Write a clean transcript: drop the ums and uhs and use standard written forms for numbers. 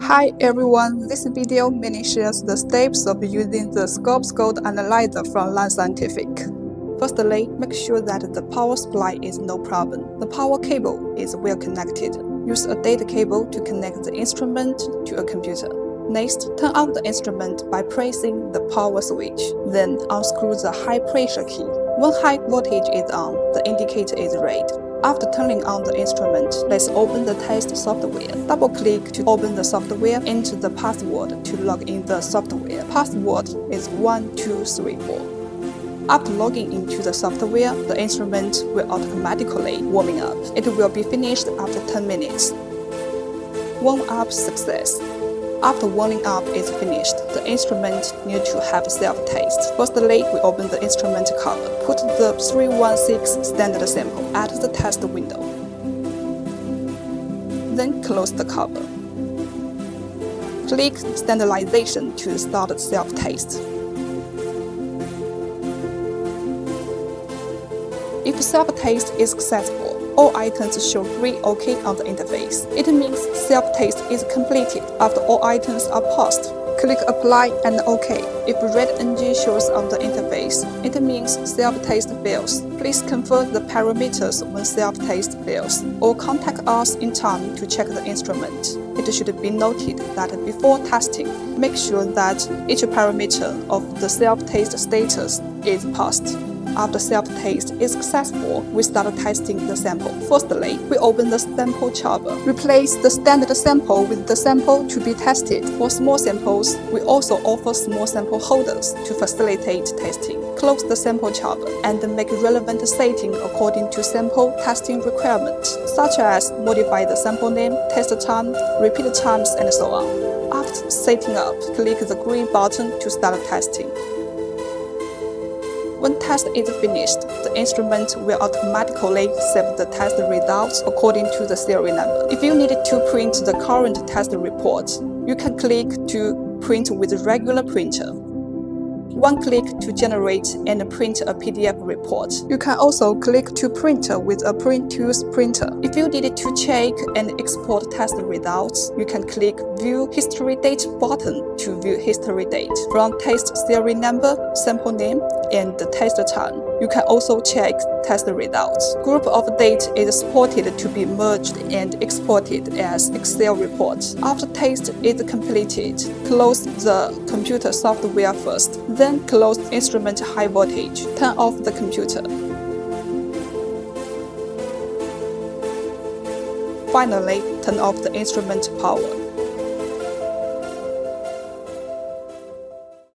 Hi everyone, this video mainly shares the steps of using the ScopeX code analyzer from Line Scientific. Firstly, make sure that the power supply is no problem. The power cable is well connected. Use a data cable to connect the instrument to a computer. Next, turn on the instrument by pressing the power switch. Then unscrew the high pressure key. When high voltage is on, the indicator is red. After turning on the instrument, let's open the test software. Double-click to open the software. Enter the password to log in the software. Password is 1234. After logging into the software, the instrument will automatically warming up. It will be finished after 10 minutes. Warm up success. After warming up is finished, the instrument needs to have self-test. Firstly, we open the instrument cover. Put the 316 standard sample at the test window. Then close the cover. Click Standardization to start self-test. If self-test is successful, all items show green OK on the interface. It means self-test is completed after all items are passed. Click Apply and OK. If red NG shows on the interface, it means self-test fails. Please confirm the parameters when self-test fails, or contact us in time to check the instrument. It should be noted that before testing, make sure that each parameter of the self-test status is passed. After self-test is successful, we start testing the sample. Firstly, we open the sample chamber. Replace the standard sample with the sample to be tested. For small samples, we also offer small sample holders to facilitate testing. Close the sample chamber and make relevant setting according to sample testing requirements, such as modify the sample name, test time, repeat times, and so on. After setting up, click the green button to start testing. When test is finished, the instrument will automatically save the test results according to the serial number. If you need to print the current test report, you can click to print with a regular printer. One click to generate and print a PDF report. You can also click to print with a Print Tools printer. If you need to check and export test results, you can click View History Date button to view history date from test serial number, sample name, and the test time. You can also check test results. Group of date is supported to be merged and exported as Excel reports. After test is completed, close the computer software first. Then close instrument high voltage. Turn off the computer. Finally, turn off the instrument power.